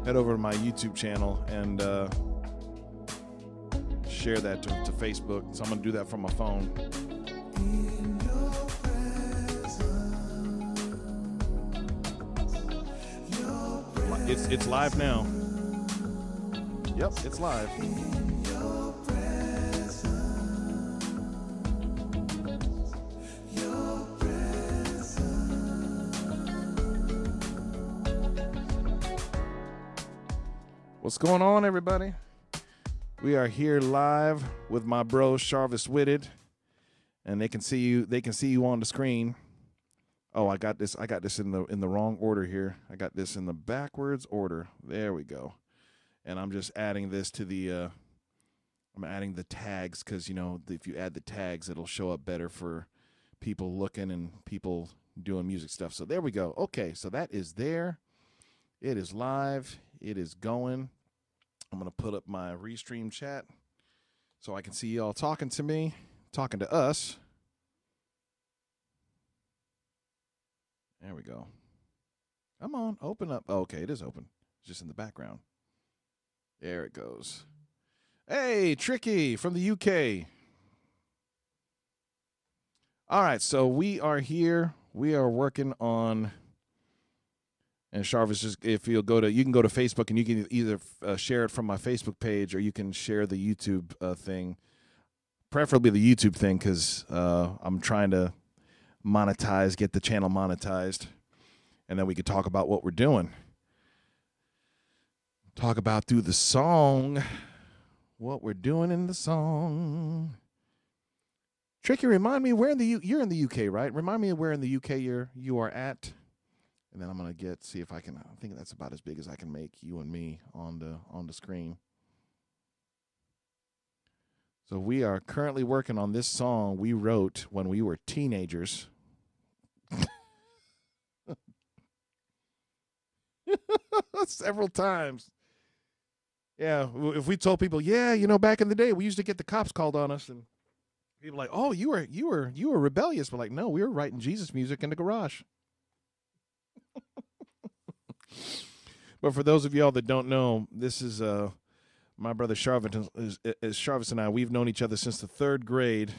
head over to my YouTube channel and share that to Facebook. So I'm going to do that from my phone. It's live now. Yep, it's live. What's going on, everybody? We are here live with my bro Sharvis Whitted, and they can see you. They can see you on the screen. Oh, I got this in the wrong order here. I got this in the backwards order. There we go. And I'm just adding this to the. I'm adding the tags because if you add the tags, it'll show up better for people looking and people doing music stuff. So there we go. Okay, so that is there. It is live. It is going. I'm going to put up my restream chat so I can see y'all talking to me, talking to us. There we go. Come on, open up. Oh, okay, it is open. It's just in the background. There it goes. Hey, Tricky from the UK. All right, so we are here. We are working on... And Sharvis, just you can go to Facebook and you can either share it from my Facebook page or you can share the YouTube thing, preferably the YouTube thing because I'm trying to get the channel monetized, and then we could talk about what we're doing. Talk about through the song, what we're doing in the song. Tricky, remind me you're in the UK, right? Remind me of where in the UK you are at. And then I'm going to see if I can, I think that's about as big as I can make you and me on the screen. So we are currently working on this song we wrote when we were teenagers. Several times. Yeah, if we told people, back in the day we used to get the cops called on us and people were like, "Oh, you were rebellious." We're like, "No, we were writing Jesus music in the garage." But for those of y'all that don't know, this is my brother Sharvis. Is Sharvis and I. We've known each other since the 3rd grade.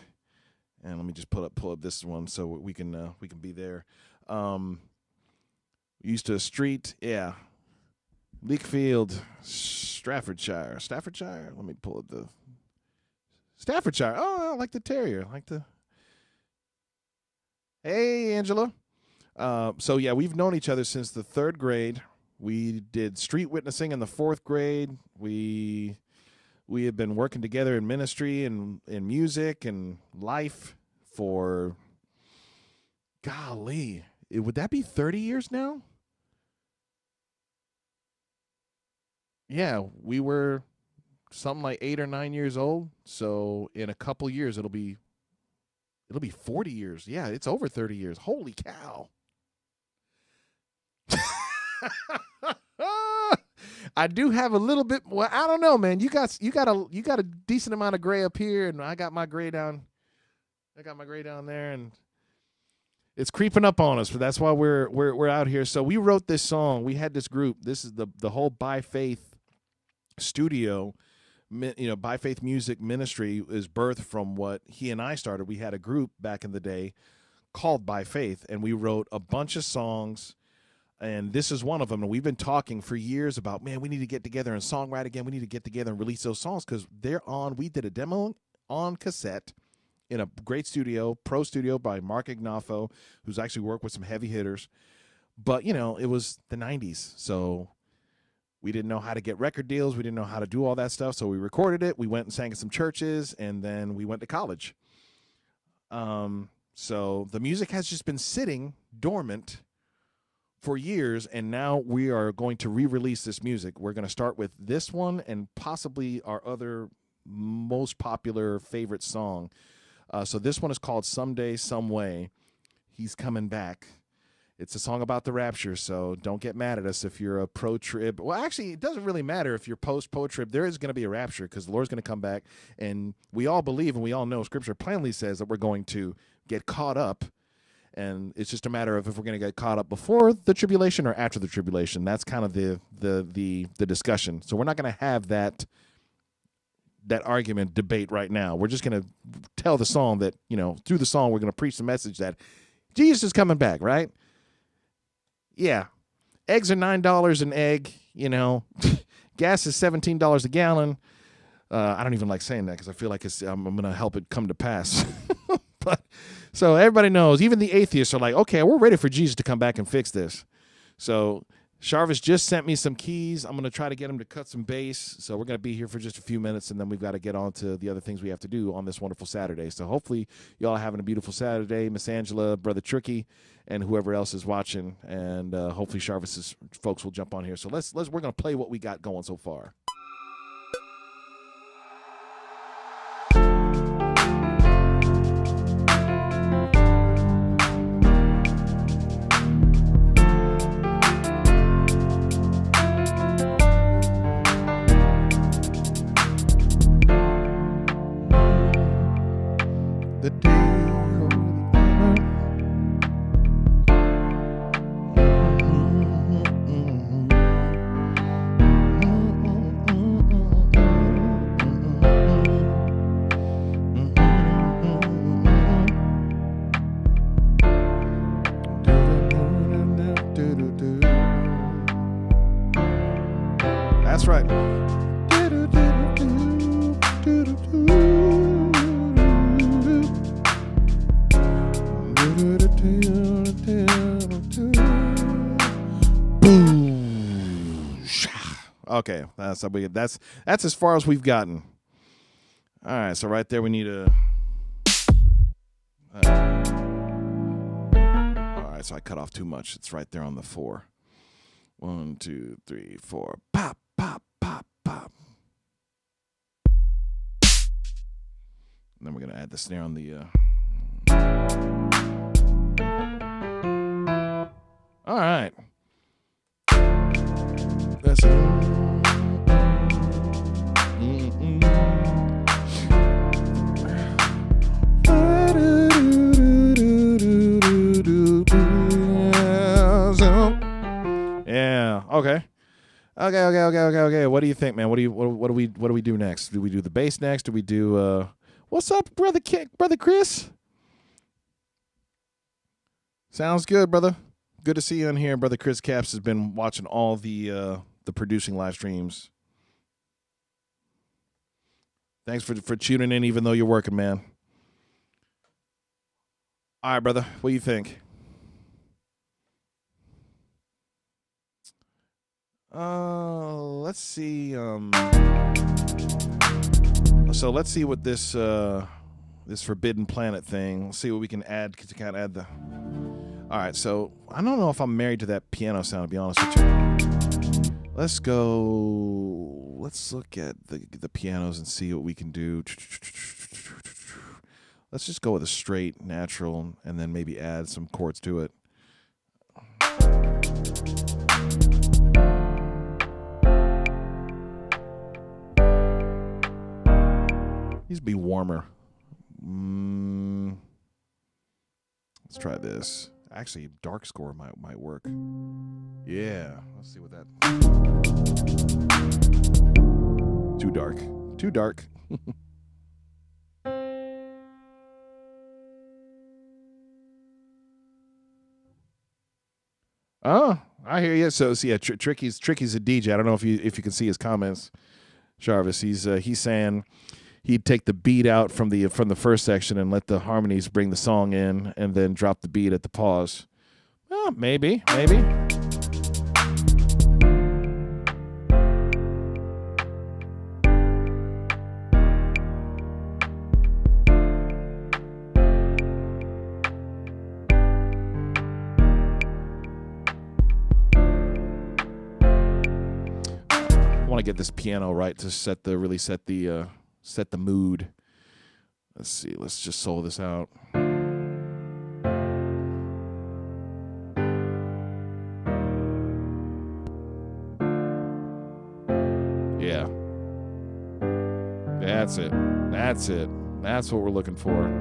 And let me just pull up this one so we can be there. We used to street, Leakfield, Staffordshire. Let me pull up the Staffordshire. Oh, I like the terrier. Hey, Angela. So we've known each other since the 3rd grade. We did street witnessing in the 4th grade. We have been working together in ministry and in music and life for, golly, would that be 30 years now? Yeah, we were something like 8 or 9 years old. So in a couple years, it'll be 40 years. Yeah, it's over 30 years. Holy cow. I do have a little bit. Well, I don't know, man. You got a decent amount of gray up here, and I got my gray down. I got my gray down there, and it's creeping up on us. But that's why we're out here. So we wrote this song. We had this group. This is the whole By Faith studio. By Faith Music Ministry is birthed from what he and I started. We had a group back in the day called By Faith, and we wrote a bunch of songs. And this is one of them. And we've been talking for years about, man, we need to get together and songwrite again. We need to get together and release those songs because we did a demo on cassette in a great studio, pro studio by Mark Ignafo, who's actually worked with some heavy hitters. But, it was the 90s. So we didn't know how to get record deals. We didn't know how to do all that stuff. So we recorded it. We went and sang at some churches, and then we went to college. So the music has just been sitting dormant for years, and now we are going to re-release this music. We're going to start with this one and possibly our other most popular favorite song. So this one is called Someday, Someway. He's coming back. It's a song about the rapture, so don't get mad at us if you're a pro-trib. Well, actually, it doesn't really matter if you're post-pro-trib. There is going to be a rapture because the Lord's going to come back, and we all believe and we all know Scripture plainly says that we're going to get caught up And it's just a matter of if we're going to get caught up before the tribulation or after the tribulation. That's kind of the discussion. So we're not going to have that argument debate right now. We're just going to tell the song that, through the song, we're going to preach the message that Jesus is coming back, right? Yeah. Eggs are $9 an egg, Gas is $17 a gallon. I don't even like saying that because I feel like I'm going to help it come to pass. But so everybody knows, even the atheists are like, okay, we're ready for Jesus to come back and fix this. So Sharvis just sent me some keys. I'm going to try to get him to cut some bass. So we're going to be here for just a few minutes, and then we've got to get on to the other things we have to do on this wonderful Saturday. So hopefully y'all are having a beautiful Saturday. Miss Angela, Brother Tricky, and whoever else is watching. And hopefully Sharvis's folks will jump on here. So we're going to play what we got going so far. The day of the That's right. Okay, that's as far as we've gotten. All right, so right there we need a. All right, so I cut off too much. It's right there on the 4. 1, 2, 3, 4. Pop, pop, pop, pop. And then we're gonna add the snare on the. All right. That's it. Yeah. Okay. Okay. What do you think, man? What do we do next? Do we do the bass next? Do we do what's up, brother Chris? Sounds good, brother. Good to see you in here. Brother Chris Caps has been watching all the producing live streams. Thanks for tuning in, even though you're working, man. All right, brother. What do you think? Let's see. So let's see what this Forbidden Planet thing. Let's see what we can add to kind of add the. All right, so I don't know if I'm married to that piano sound, to be honest with you. Let's go. Let's look at the pianos and see what we can do. Let's just go with a straight, natural, and then maybe add some chords to it. Needs to be warmer. Let's try this. Actually, dark score might work. Yeah, let's see what that. Too dark. Too dark. Oh, I hear you. So yeah, Tricky's a DJ. I don't know if you can see his comments, Sharvis. He's saying he'd take the beat out from the first section and let the harmonies bring the song in, and then drop the beat at the pause. Well, maybe. I want to get this piano right to set the mood. Let's see. Let's just solo this out. Yeah. That's it. That's what we're looking for.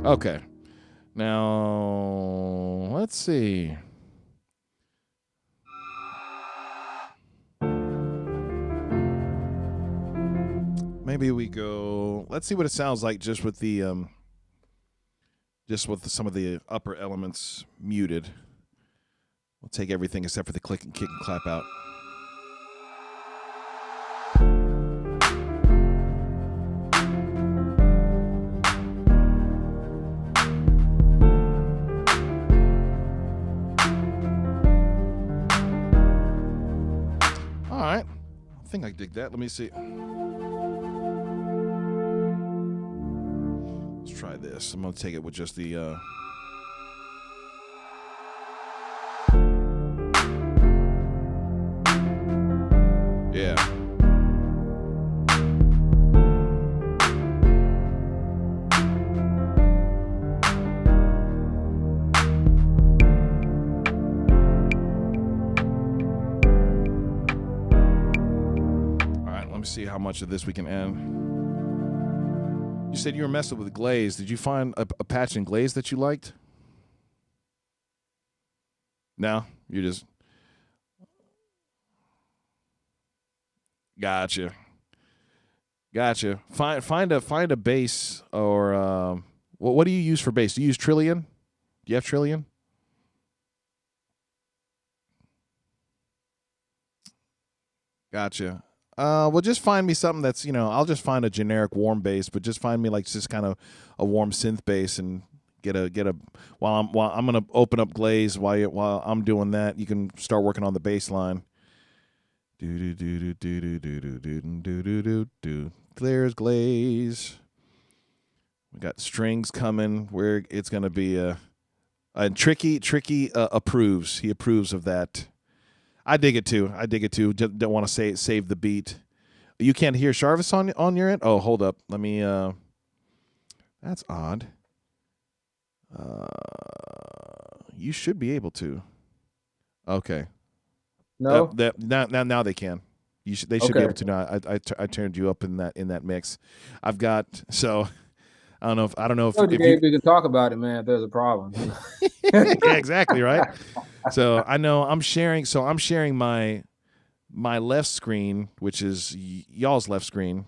Okay. Now, let's see. Maybe we go, let's see what it sounds like just with the some of the upper elements muted. We'll take everything except for the click and kick and clap out. All right. I think I dig that. Let me see. Let's try this. I'm going to take it with just the... Yeah. All right, let me see how much of this we can add. You said you were messing with glaze. Did you find a patch in glaze that you liked? No, you just... Gotcha. Find a bass or what do you use for bass? Do you use Trillion? Do you have Trillion? Gotcha. Well, just find me something that's, I'll just find a generic warm bass, but just find me like just kind of a warm synth bass and get a while I'm gonna open up glaze while I'm doing that. You can start working on the bass line. There's glaze. We got strings coming where it's gonna be and Tricky approves. He approves of that. I dig it too. Just don't want to save the beat. You can't hear Sharvis on your end? Oh, hold up. Let me that's odd. You should be able to. Okay. No. Now they can. They should be able to now. I turned you up in that mix. I've got so I don't know if we can talk about it, man. If there's a problem. Yeah, exactly right. So I know I'm sharing. So I'm sharing my left screen, which is y'all's left screen.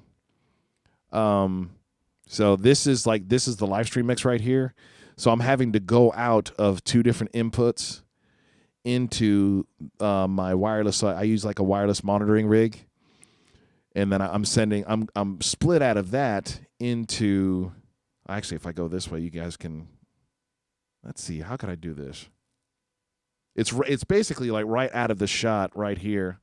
So this is the live stream mix right here. So I'm having to go out of two different inputs into my wireless. So I use like a wireless monitoring rig, and then I'm split out of that into. Actually, if I go this way, you guys can. Let's see. How could I do this? It's basically like right out of the shot right here.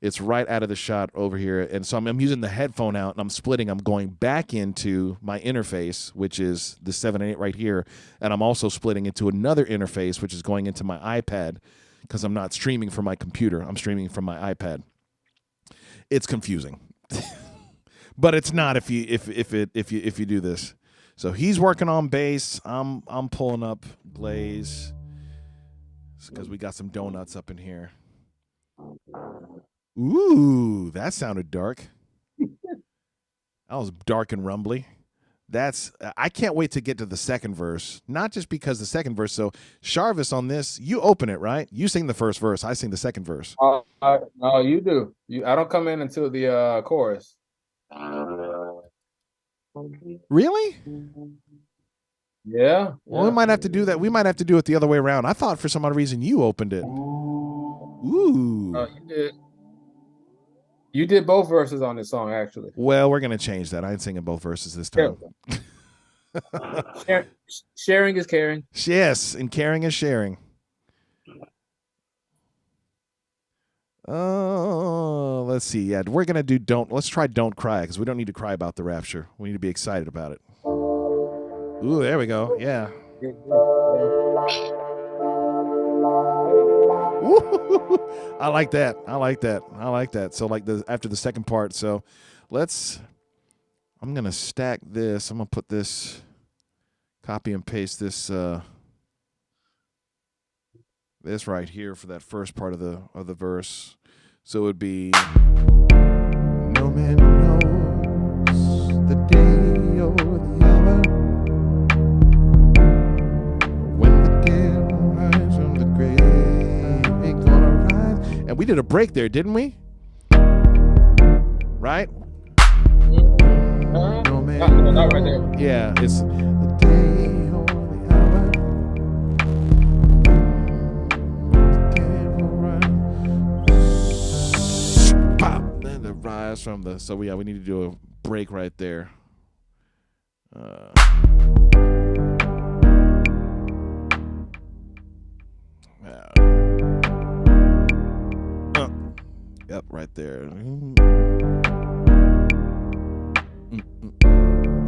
It's right out of the shot over here. And so I'm using the headphone out, and I'm splitting. I'm going back into my interface, which is the 7 and 8 right here. And I'm also splitting into another interface, which is going into my iPad, because I'm not streaming from my computer. I'm streaming from my iPad. It's confusing. But it's not if you do this. So he's working on bass. I'm pulling up glaze because we got some donuts up in here. Ooh, that sounded dark. That was dark and rumbly. I can't wait to get to the second verse. Not just because the second verse. So Sharvis on this, you open it, right? You sing the first verse. I sing the second verse. No, you do. I don't come in until the chorus. Really? Yeah. Well, we might have to do that. We might have to do it the other way around. I thought for some odd reason you opened it. Ooh. You did. You did both verses on this song, actually. Well, we're gonna change that. I ain't singing both verses this time. Sharing is caring. Yes, and caring is sharing. Oh, let's see. Yeah, we're gonna do let's try Don't Cry, because we don't need to cry about the Rapture. We need to be excited about it. Ooh, there we go. Yeah. Ooh, I like that. So like after the second part. So I'm gonna stack this. I'm gonna put this, copy and paste this this right here for that first part of the verse. So it would be no man knows the day or the hour We did a break there, didn't we? Right? No, not right there. Yeah, it's the day or the hour. Pop, then the rise from the. So we need to do a break right there. Yep, right there.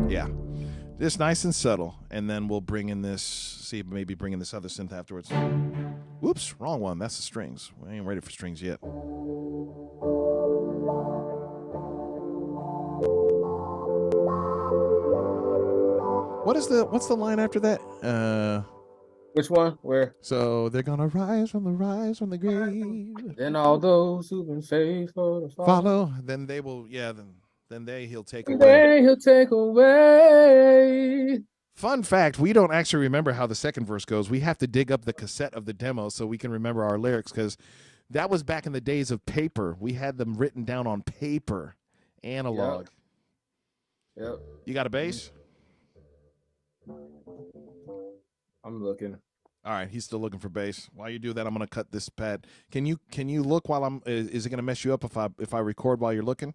Yeah, just nice and subtle, and then we'll bring in this. See, maybe bring in this other synth afterwards. Whoops, wrong one. That's the strings. We ain't ready for strings yet. What's the line after that? Which one? Where? So they're gonna rise from the grave. Then all those who've been faithful to Follow. Then they will. Yeah. Then he'll take away. Then he'll take away. Fun fact: we don't actually remember how the second verse goes. We have to dig up the cassette of the demo so we can remember our lyrics, because that was back in the days of paper. We had them written down on paper, analog. Yep. You got a bass? I'm looking. All right, he's still looking for bass. While you do that, I'm gonna cut this pad. Can you look while I'm? Is it gonna mess you up if I record while you're looking?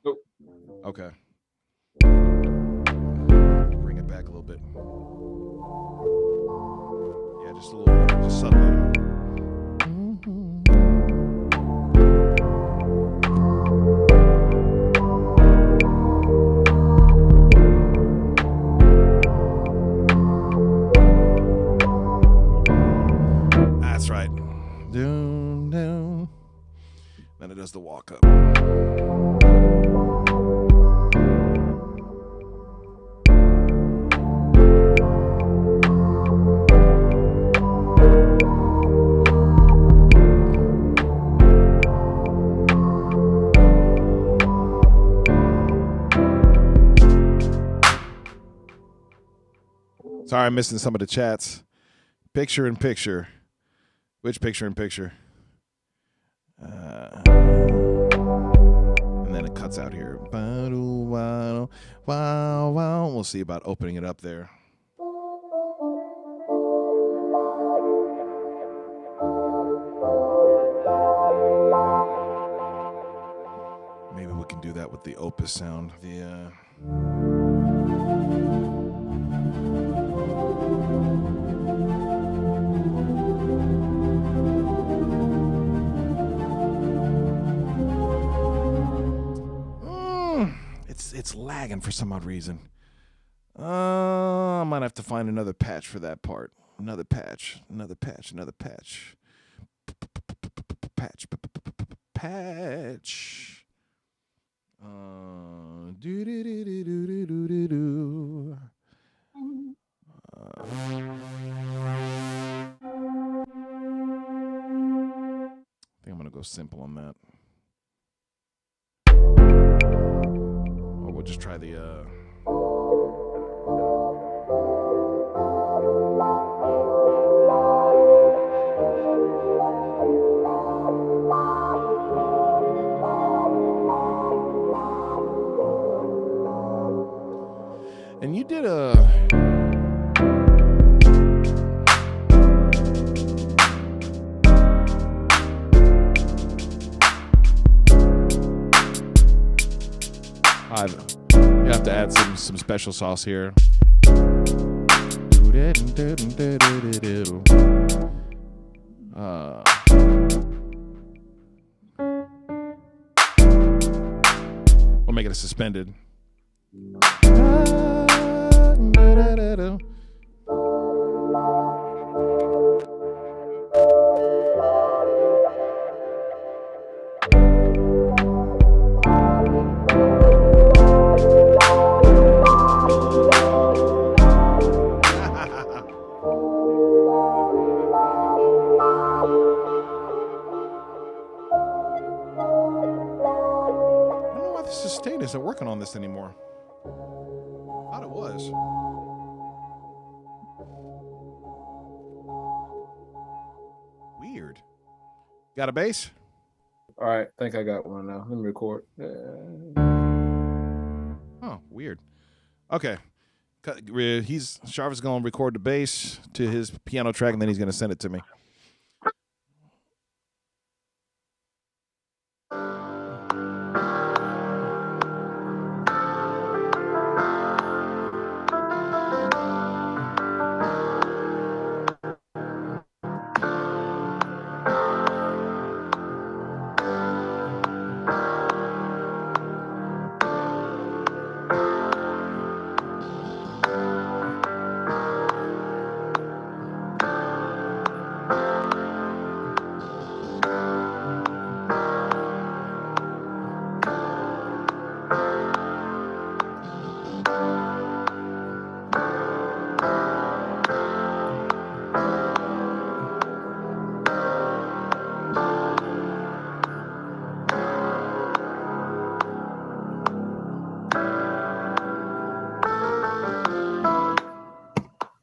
Nope. Okay. Bring it back a little bit. Yeah, just a little bit, just subtly. That's right. Down, down. Then it does the walk up. Sorry, I'm missing some of the chats. Picture in picture. Which picture in picture? And then it cuts out here. Wow, wow. We'll see about opening it up there. Maybe we can do that with the Opus sound. It's lagging for some odd reason. I might have to find another patch for that part. Another patch. Patch. Do. I think I'm gonna go simple on that. Or we'll just try the and you did you have to add some special sauce here. We'll make it a suspended. Isn't working on this anymore. Thought it was. Weird. Got a bass? All right, I think I got one now. Let me record. Oh, weird. Okay. Sharvis going to record the bass to his piano track, and then he's going to send it to me.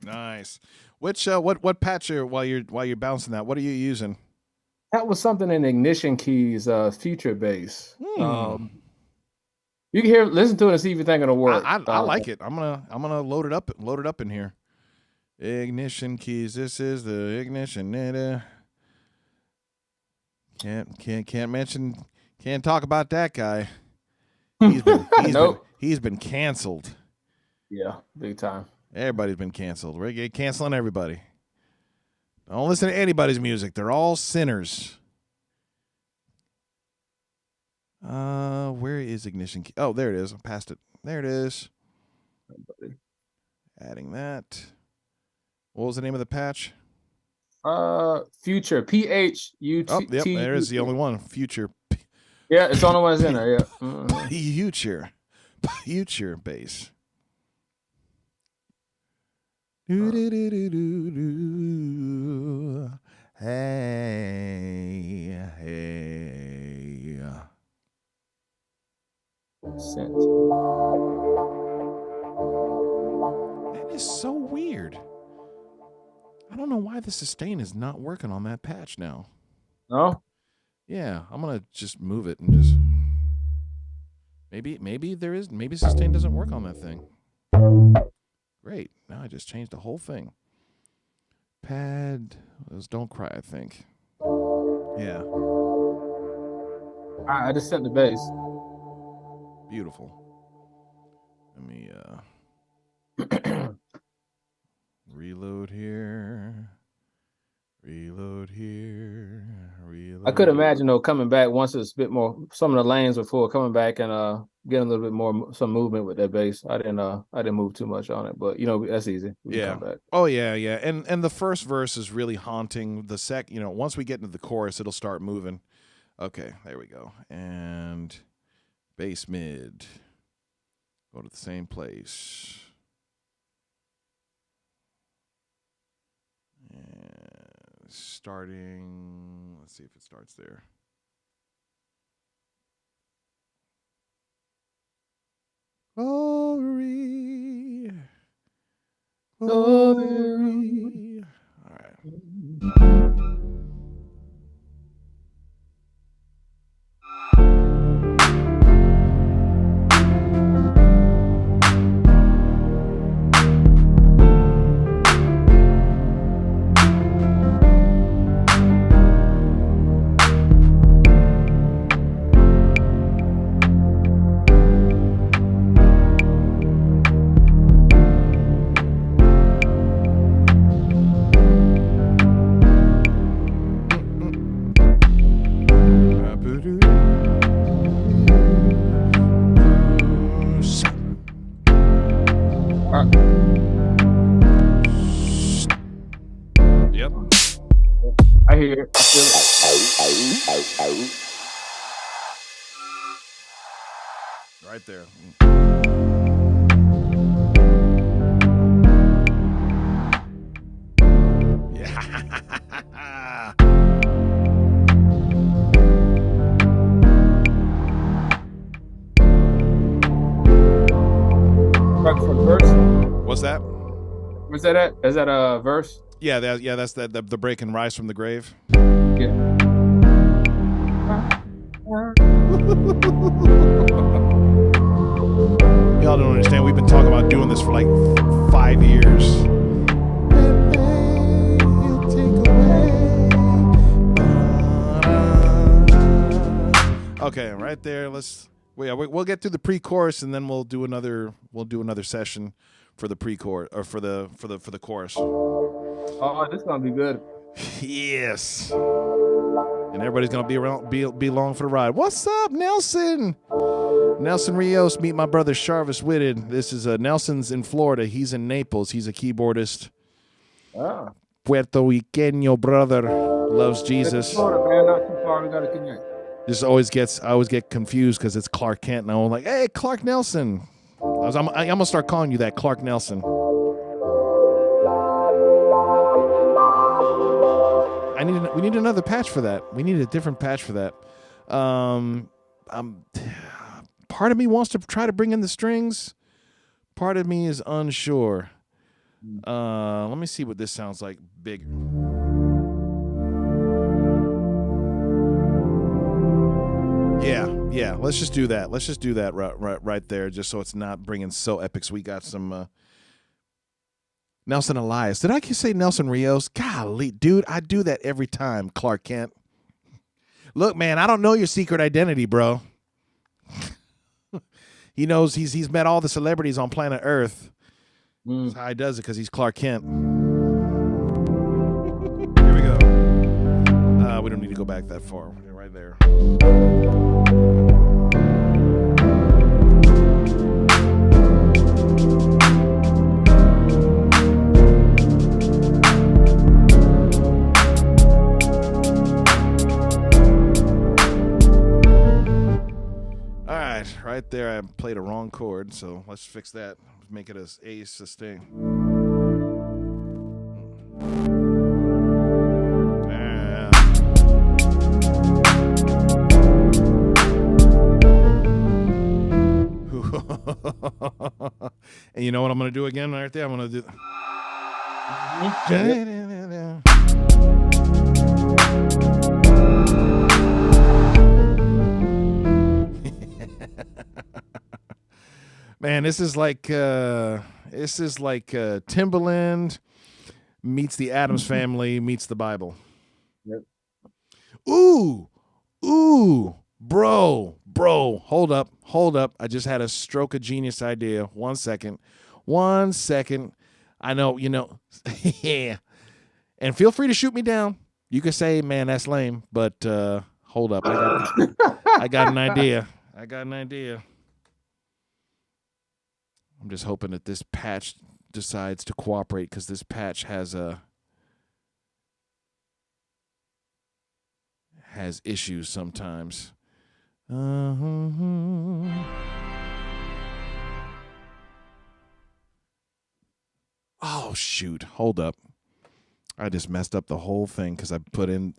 Nice. Which what patch while you're bouncing that? What are you using? That was something in Ignition Keys, Future Bass. You can listen to it and see if you think it'll work. I like it. I'm gonna load it up in here. Ignition Keys. This is the ignition. Can't talk about that guy. He's been canceled. Yeah, big time. Everybody's been canceled. We're canceling everybody. Don't listen to anybody's music. They're all sinners. Where is Ignition Key? Oh, there it is. I passed it. There it is. Adding that. What was the name of the patch? Future. PHUT. Oh, yep. There is the only one. Future. Yeah, it's the only one that's in there. Yeah. Future bass. Hey. Sent. That is so weird. I don't know why the sustain is not working on that patch now. No? Yeah, I'm gonna just move it and just maybe sustain doesn't work on that thing. Great. Now I just changed the whole thing. Pad was Don't Cry, I think. Yeah. I just sent the bass. Beautiful. Let me reload here. I could imagine though coming back once it's a bit more. Some of the lanes are full, coming back and getting a little bit more some movement with that bass. I didn't move too much on it, but that's easy. We can come back. Oh yeah. And the first verse is really haunting. The once we get into the chorus, it'll start moving. Okay, there we go. And bass mid. Go to the same place. And starting, let's see if it starts there. Glory. All right. Yep. I hear it. I feel it. Right there. Yeah. Right for the verse. What's that? Where's that at? Is that a verse? Yeah, that's the break and rise from the grave. Yeah. Y'all don't understand. We've been talking about doing this for like 5 years. Okay, right there. We'll get through the pre-chorus and then we'll do another session for the pre-chorus or for the chorus. Oh, this is gonna be good. Yes. And everybody's gonna be along for the ride. What's up, Nelson? Nelson Rios, meet my brother Sharvis Whitted. This is Nelson's in Florida. He's in Naples. He's a keyboardist. Ah. Puerto Riqueño brother. Loves Jesus. Florida, man, not too far. We gotta connect. I always get confused because it's Clark Kent, and I'm like, hey, Clark Nelson. I'm gonna start calling you that, Clark Nelson. We need another patch for that. We need a different patch for that. Part of me wants to try to bring in the strings. Part of me is unsure. Let me see what this sounds like bigger. Yeah. Let's just do that. Let's just do that right there, just so it's not bringing so epics. We got some Nelson Elias. Did I say Nelson Rios? Golly, dude, I do that every time, Clark Kent. Look, man, I don't know your secret identity, bro. He knows he's met all the celebrities on planet Earth. That's how he does it, because he's Clark Kent. Here we go. We don't need to go back that far. We're right there. Right there, I played a wrong chord, so let's fix that. Make it as A sustain. And you know what I'm going to do again right there? I'm going to do... Man, this is like Timbaland meets the Addams Family meets the Bible. Yep. Ooh, bro, hold up. I just had a stroke of genius idea. 1 second. I know, yeah. And feel free to shoot me down. You can say, man, that's lame, but hold up. I got an idea. I'm just hoping that this patch decides to cooperate, because this patch has issues sometimes. Oh, shoot. Hold up. I just messed up the whole thing because I put in...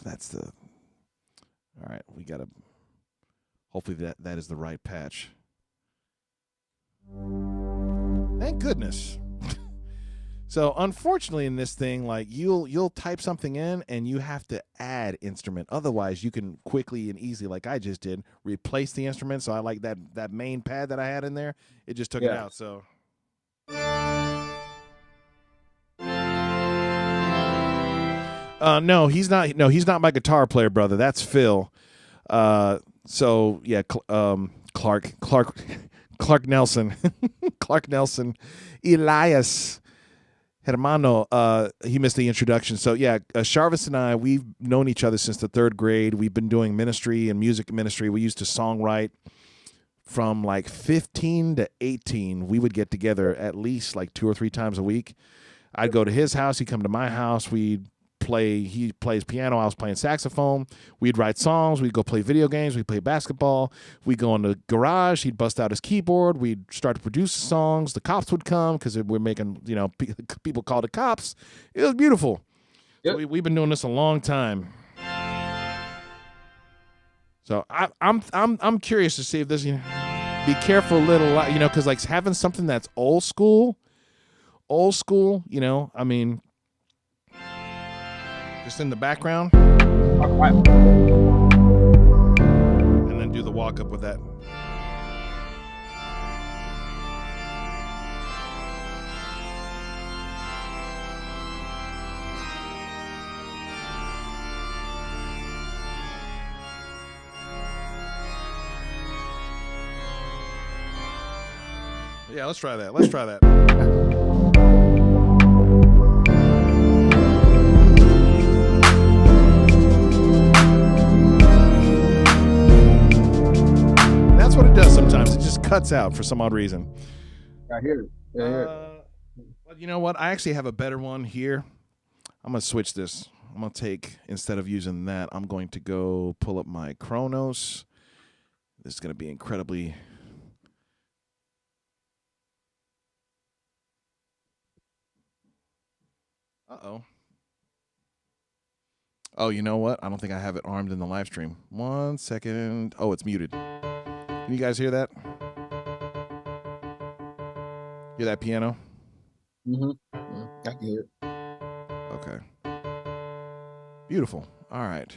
that's the... All right, we got to... Hopefully that is the right patch. Thank goodness. So unfortunately in this thing, like you'll type something in and you have to add instrument. Otherwise you can quickly and easily, like I just did, replace the instrument. So I like that main pad that I had in there. It just took it out. So no, he's not my guitar player, brother. That's Phil. So yeah, Clark Nelson, Elias, hermano. He missed the introduction. So yeah, Sharvis and I, we've known each other since the 3rd grade. We've been doing ministry and music ministry. We used to songwrite from like 15 to 18. We would get together at least like 2 or 3 times a week. I'd go to his house. He'd come to my house. He plays piano. I was playing saxophone. We'd write songs. We'd go play video games. We'd play basketball. We'd go in the garage. He'd bust out his keyboard. We'd start to produce songs. The cops would come because we're making, people call the cops. It was beautiful. Yep. So we've been doing this a long time. So I'm curious to see if this, be careful, little, because like having something that's old school, I mean, just in the background. walk up with that. Yeah, let's try that. Let's try that. That's what it does sometimes. It just cuts out for some odd reason. I hear it. I hear it. Well, you know what? I actually have a better one here. I'm going to switch this. I'm going to take, instead of using that, I'm going to go pull up my Kronos. This is going to be incredibly... Uh-oh. Oh, you know what? I don't think I have it armed in the live stream. 1 second. Oh, it's muted. Can you guys hear that? Hear that piano? Mm-hmm. I can hear it. Okay. Beautiful. All right.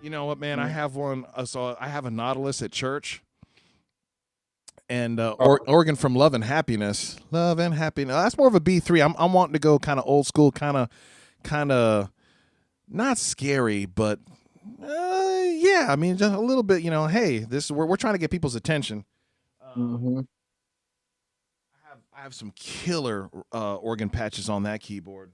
You know what, man? I have one. So I have a Nautilus at church, and organ from Love and Happiness. Love and Happiness. That's more of a B3. I'm wanting to go kind of old school, kind of not scary, but yeah. I mean, just a little bit. You know, hey, this we're trying to get people's attention. Mm-hmm. I have some killer organ patches on that keyboard.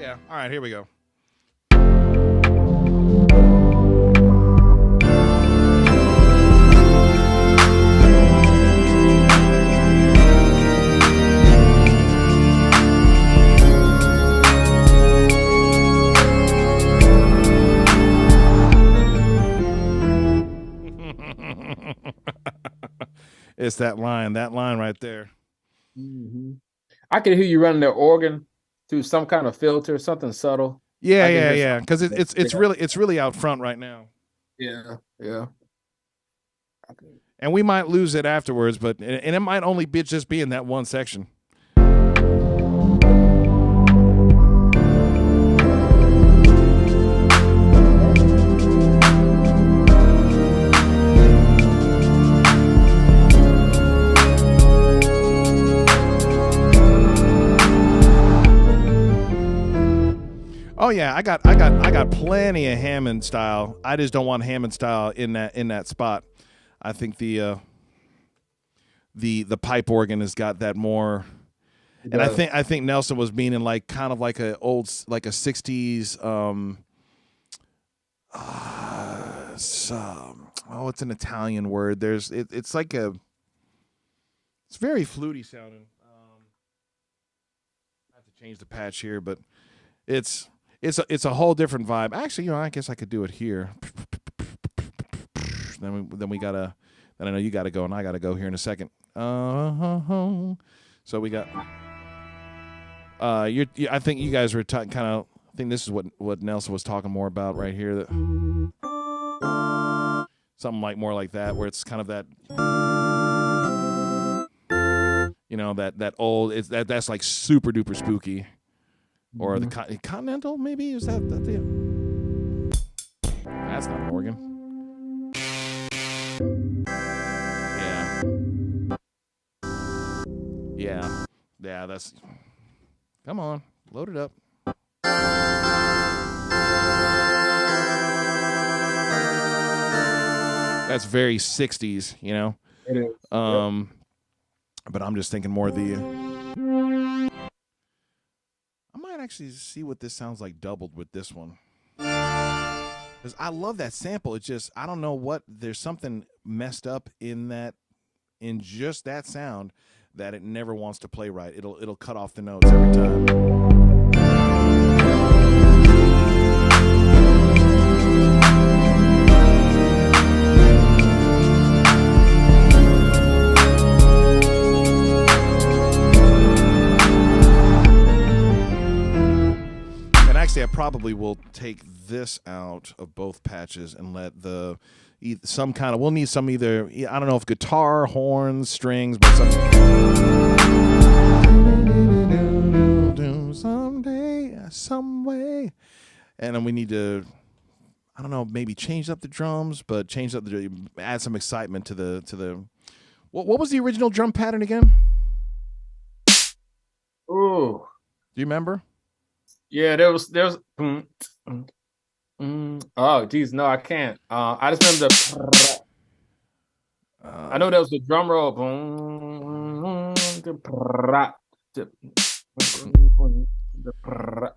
Yeah. All right, here we go. It's that line right there. Mm-hmm. I can hear you running the organ through some kind of filter, something subtle. Yeah. Because it's really out front right now. Yeah. And we might lose it afterwards, but it might only be just be in that one section. Oh yeah, I got plenty of Hammond style. I just don't want Hammond style in that spot. I think the pipe organ has got that more. And I think Nelson was meaning like kind of like a old like a 60s it's an Italian word. It's like it's very fluty sounding. I have to change the patch here, but it's a whole different vibe. Actually, I guess I could do it here. Then I know you gotta go and I gotta go here in a second. So we got. I think you guys were kind of. I think this is what Nelson was talking more about right here. That something like more like that, where it's kind of that. You know, that old, that's like super duper spooky. Or the Continental, maybe? Is that the... That's not an organ. Yeah. Yeah, that's... Come on, load it up. That's very 60s, you know? It is. But I'm just thinking more the... I might actually see what this sounds like doubled with this one. Because I love that sample. It's just, I don't know what... There's something messed up in just that sound that it never wants to play right. It'll cut off the notes every time. Actually, I probably will take this out of both patches and let some kind of, we'll need some either, I don't know if guitar, horns, strings, but someday, some way. And then we need to, I don't know, maybe change up the drums, but add some excitement to the, what was the original drum pattern again? Ooh. Do you remember? Yeah, there was oh geez, no, I can't. I just remember I know there was the drum roll.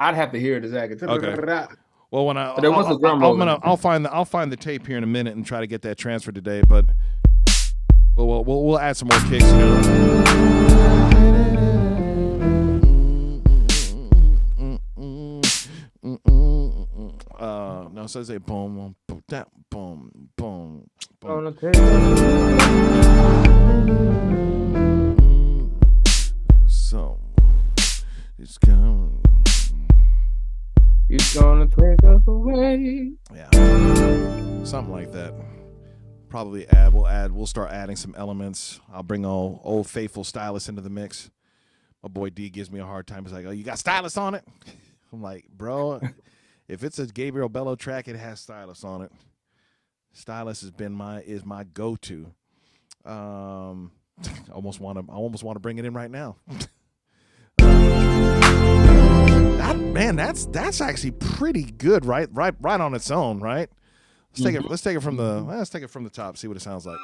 I'd have to hear it exactly. Okay. Well, when there was a drum roll. I'll find the tape here in a minute and try to get that transferred today. But we'll add some more kicks. You know? No, so I say boom, boom, that boom, boom, boom. So it's gonna take us away. Yeah, something like that. Probably we'll start adding some elements. I'll bring old faithful stylus into the mix. My boy D gives me a hard time. He's like, "Oh, you got stylus on it?" I'm like, "Bro, if it's a Gabriel Bello track, it has stylus on it. Stylus is my go-to. I almost want to bring it in right now. That's actually pretty good, right on its own, right? Let's take it from the top, see what it sounds like.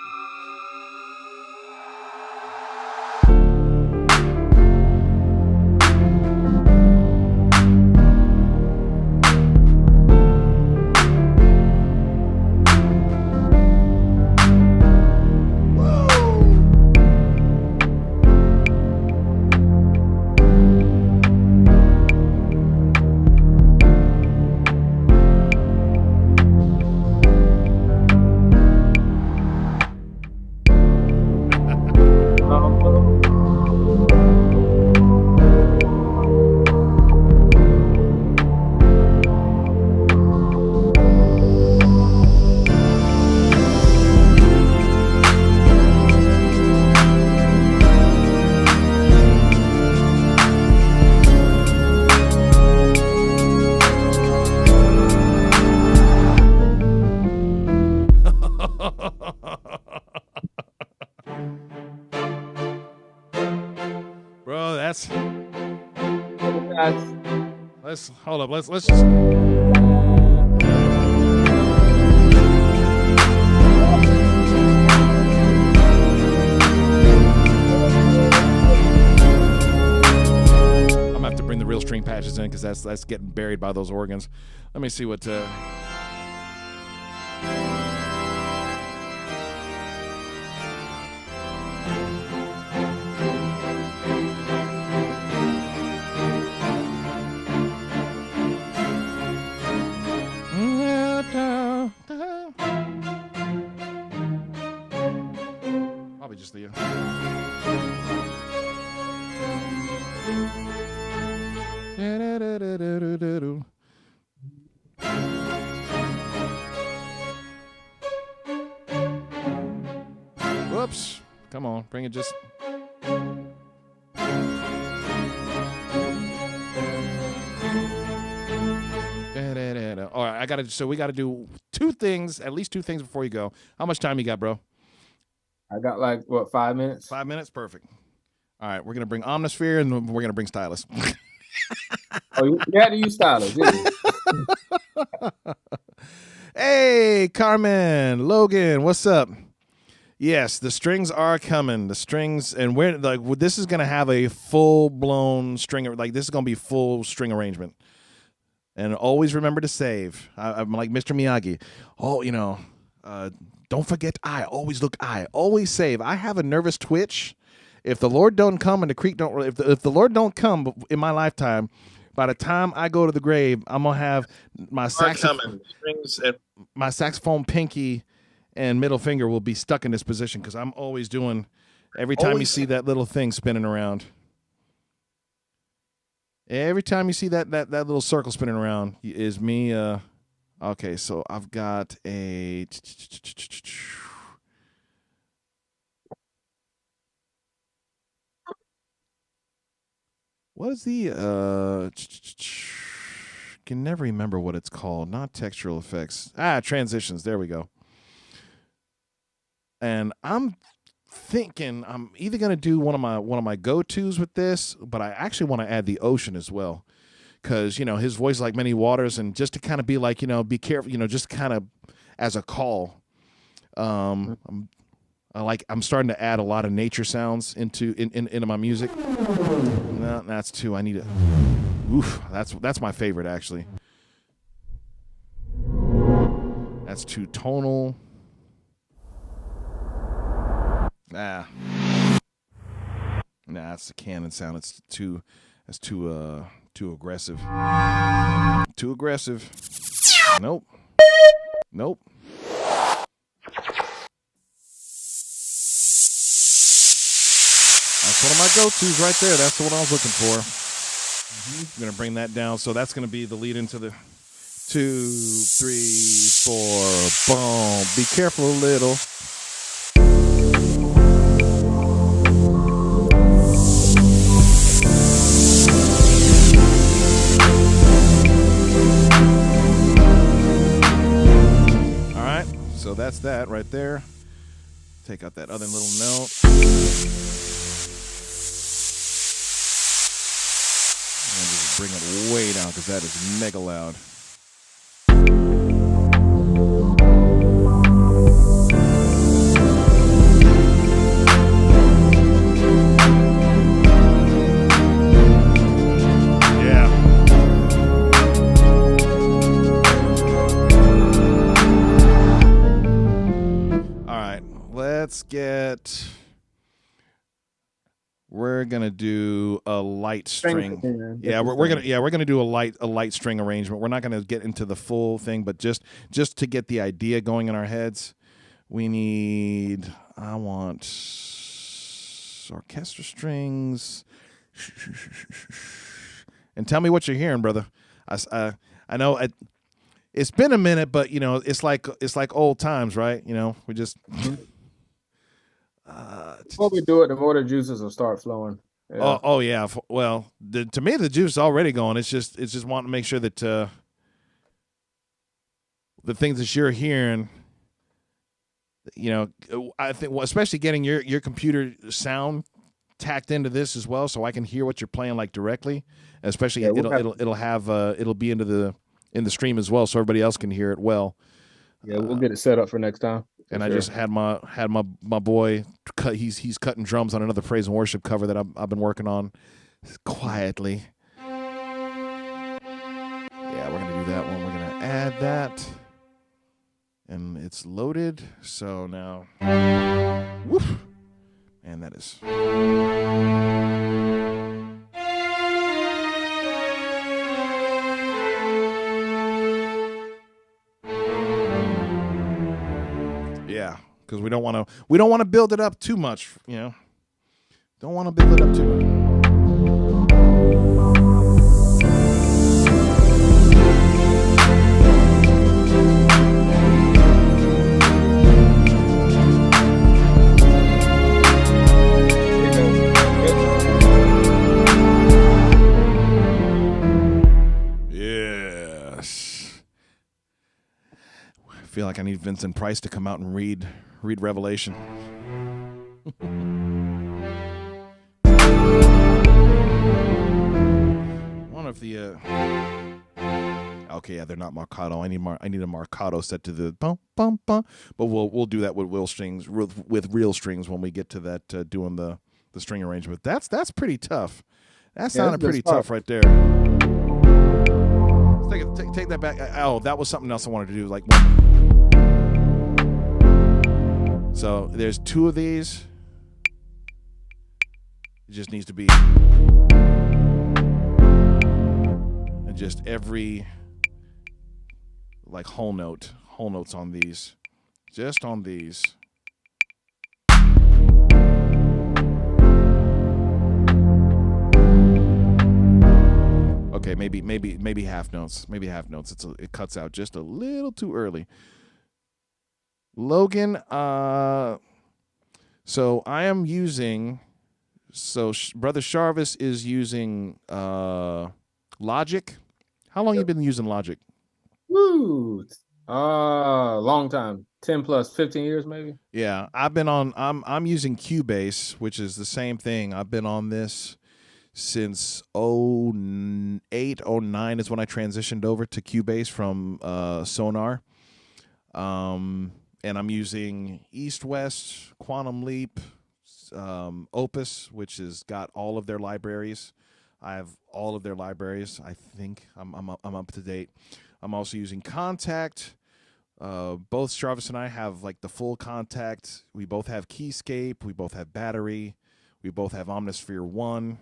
Bro, let's hold up. Let's just. I'm gonna have to bring the real string patches in because that's getting buried by those organs. Let me see what. Probably just the. Whoops. Come on, bring it just. right, so we gotta do at least two things before you go. How much time you got, bro? I got like 5 minutes. 5 minutes, perfect. All right, we're gonna bring Omnisphere and we're gonna bring Stylus. Oh, you had to use Stylus, didn't you? Hey, Carmen, Logan, what's up? Yes, the strings are coming. The strings, and we're like, this is gonna have a full blown string. Like this is gonna be full string arrangement. And always remember to save. I'm like Mr. Miyagi. Oh, don't forget I. Always look I. Always save. I have a nervous twitch. If the Lord don't come and the creek don't, if the Lord don't come in my lifetime, by the time I go to the grave, I'm gonna have my saxophone pinky and middle finger will be stuck in this position because I'm always doing. Every time you see that little thing spinning around. Every time you see that little circle spinning around is me. Okay, so I've got a. What is the can never remember what it's called. Not textural effects. Transitions. There we go. And I'm thinking I'm either gonna do one of my go-tos with this, but I actually want to add the ocean as well, because his voice is like many waters, and just to kind of be like be careful, just kind of as a call. I'm starting to add a lot of nature sounds into my music. No, that's two. I need it. Oof, that's my favorite actually. That's too tonal. Nah, that's the Canon sound. It's too aggressive. Too aggressive. Nope. That's one of my go-tos right there. That's the one I was looking for. I'm going to bring that down. So that's going to be the lead into the 2, 3, 4. Boom. Be careful a little. All right. So that's that right there. Take out that other little note. And just bring it way down because that is mega loud. Yeah. All right, let's get. We're gonna do a light string. Yeah, we're gonna do a light string arrangement. We're not gonna get into the full thing, but just to get the idea going in our heads, I want orchestra strings. And tell me what you're hearing, brother. I know it's been a minute, but it's like old times, right? We just. The more we do it, the more the juices will start flowing. Yeah. Oh yeah. Well, to me, the juice is already going. It's just wanting to make sure that the things that you're hearing, I think, especially getting your computer sound tacked into this as well, so I can hear what you're playing like directly. Especially, it'll be in the stream as well, so everybody else can hear it well. Yeah, we'll get it set up for next time. And I just had my boy cut. He's cutting drums on another praise and worship cover that I've been working on quietly. Yeah, we're gonna do that one. We're gonna add that, and it's loaded. So now, woof, and that is. Yeah, because we don't want to build it up too much, Don't want to build it up too much. Yes. feel like I need Vincent Price to come out and read Revelation. One of the okay, yeah, they're not Marcato. I need a Marcato set to the bum bum bum. But we'll do that with real strings when we get to that doing the string arrangement. That's pretty tough. That sounded pretty tough right there. Take that back. Oh, that was something else I wanted to do. Like, so there's 2 of these. It just needs to be, and just every like whole notes on these, just on these. Okay, maybe half notes. Maybe half notes. It cuts out just a little too early. Logan, so I am using. So Brother Sharvis is using Logic. How long you been using Logic? Woo, long time. 10 plus 15 years maybe. Yeah, I'm using Cubase, which is the same thing. I've been on this since 08, 09 is when I transitioned over to Cubase from Sonar. And I'm using East West, Quantum Leap, Opus, which has got all of their libraries. I have all of their libraries. I think I'm up to date. I'm also using Contact. Both Sharvis and I have like the full Contact. We both have Keyscape. We both have Battery. We both have Omnisphere 1.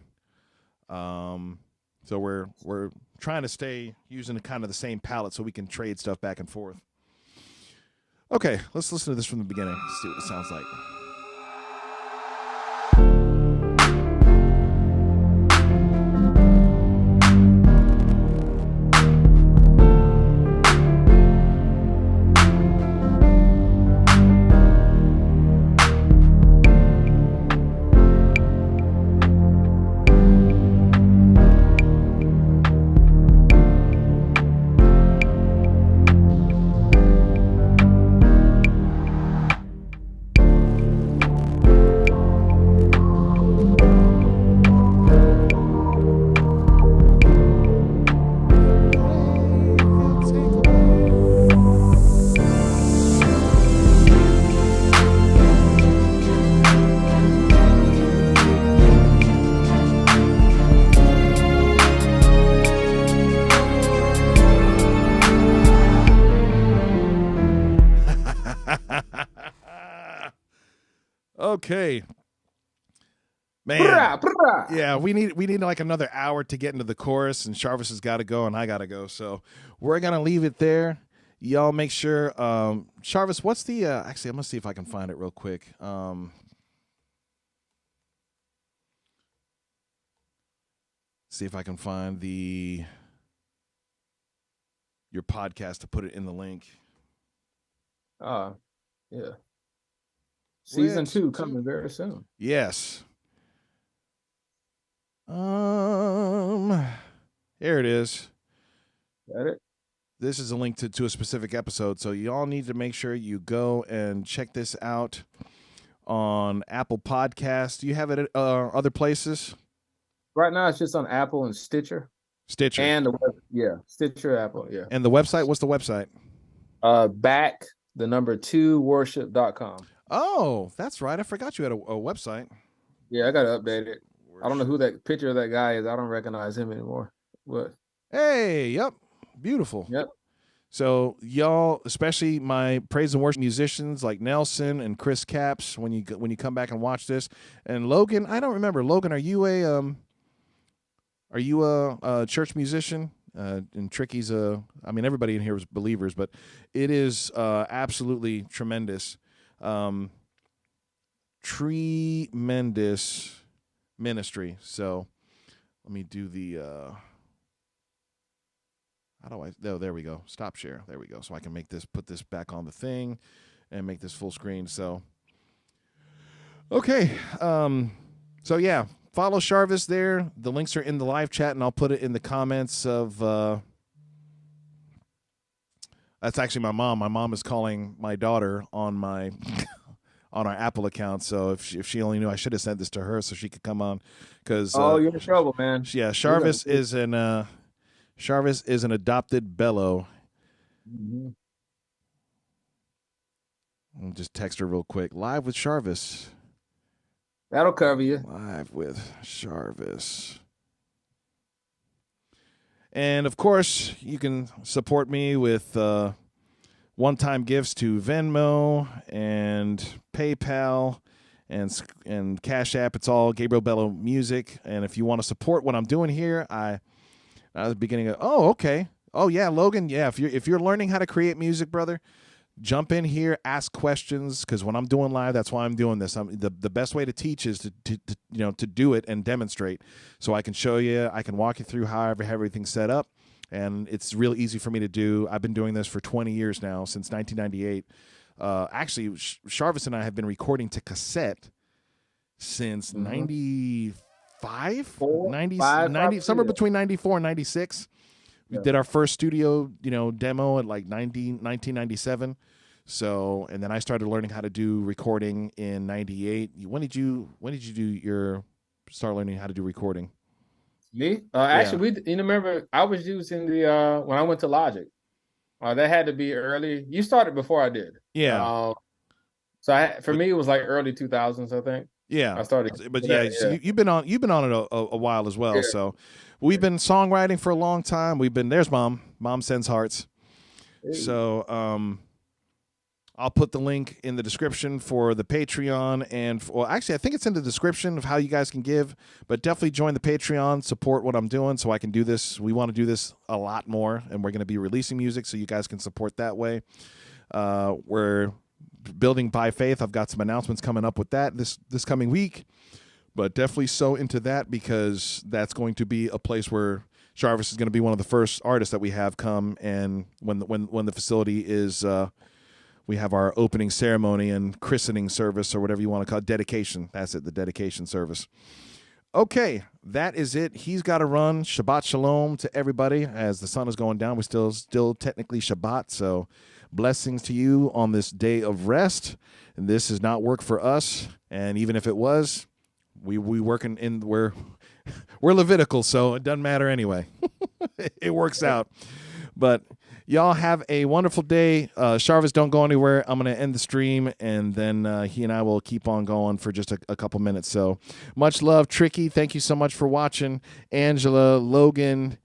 So we're trying to stay using kind of the same palette so we can trade stuff back and forth. Okay, let's listen to this from the beginning. See what it sounds like. Okay. Man. Yeah, we need like another hour to get into the chorus, and Sharvis has got to go and I got to go. So we're going to leave it there. Y'all make sure Sharvis, what's the actually I'm going to see if I can find it real quick. See if I can find your podcast to put it in the link. Yeah. Season 2 coming very soon. Yes. Here it is. Got it? This is a link to a specific episode, so y'all need to make sure you go and check this out on Apple Podcasts. Do you have it at other places? Right now, it's just on Apple and Stitcher. Stitcher. And Stitcher, Apple, yeah. And the website, what's the website? back2worship.com. Oh, that's right. I forgot you had a website. Yeah, I got to update it. I don't know who that picture of that guy is. I don't recognize him anymore. What? Hey, yep. Beautiful. Yep. So y'all, especially my praise and worship musicians like Nelson and Chris Capps, when you come back and watch this, and Logan, I don't remember. Logan, are you a church musician? And Tricky's everybody in here is believers, but it is absolutely tremendous. Tremendous ministry. So let me do the there we go. Stop share. There we go. So I can put this back on the thing and make this full screen. So okay. So yeah, follow Sharvis there. The links are in the live chat, and I'll put it in the comments of That's actually my mom. My mom is calling my daughter on my on our Apple account. So if she only knew, I should have sent this to her so she could come on. Because you're in trouble, man. Yeah, Sharvis is an adopted Bello. Mm-hmm. I'll just text her real quick. Live with Sharvis. That'll cover you. Live with Sharvis. And of course, you can support me with one-time gifts to Venmo and PayPal and CashApp. It's all Gabriel Bello Music. And if you want to support what I'm doing here, I was beginning of, okay. Oh yeah, Logan. Yeah, if you're learning how to create music, brother, jump in here, ask questions, because when I'm doing live, that's why I'm doing this. The best way to teach is to do it and demonstrate, so I can show you, I can walk you through how everything's set up, and it's real easy for me to do. I've been doing this for 20 years now, since 1998. Actually, Sharvis and I have been recording to cassette since 95, 90, somewhere between 94 and 96. We did our first studio, demo at like 1997. So, and then I started learning how to do recording in 98. When did you start learning how to do recording? Me? Actually, remember I was using the when I went to Logic. That had to be early. You started before I did. Yeah. For me, it was like early 2000s, I think. Yeah, I started. But so you've been on it a while as well. Yeah. So we've been songwriting for a long time. There's Mom. Mom sends hearts. Hey. So I'll put the link in the description for the Patreon, and actually I think it's in the description of how you guys can give. But definitely join the Patreon, support what I'm doing, so I can do this. We want to do this a lot more, and we're going to be releasing music, so you guys can support that way. We're building by faith. I've got some announcements coming up with that this coming week, but definitely so into that, because that's going to be a place where Sharvis is going to be one of the first artists that we have come. And when the facility is, we have our opening ceremony and christening service, or whatever you want to call it, dedication. That's it, the dedication service. Okay, that is it. He's got to run. Shabbat shalom to everybody as the sun is going down. We're still technically Shabbat, so blessings to you on this day of rest. And this is not work for us. And even if it was, we working in we're Levitical, so it doesn't matter anyway. It works out. But y'all have a wonderful day. Sharvis, don't go anywhere. I'm going to end the stream, and then he and I will keep on going for just a couple minutes. So much love, Tricky. Thank you so much for watching. Angela, Logan,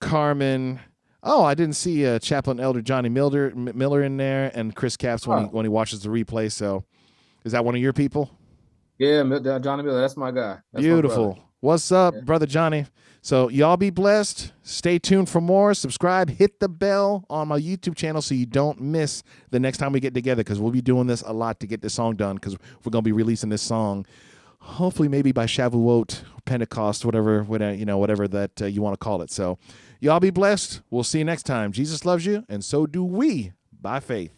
Carmen. Oh, I didn't see Chaplain Elder Johnny Miller in there, and Chris Capps when he watches the replay. So is that one of your people? Yeah, Johnny Miller. That's my guy. That's beautiful. What's up, brother Johnny? So y'all be blessed. Stay tuned for more. Subscribe. Hit the bell on my YouTube channel so you don't miss the next time we get together, because we'll be doing this a lot to get this song done, because we're going to be releasing this song hopefully maybe by Shavuot, Pentecost, whatever that you want to call it. So y'all be blessed. We'll see you next time. Jesus loves you, and so do we, by faith.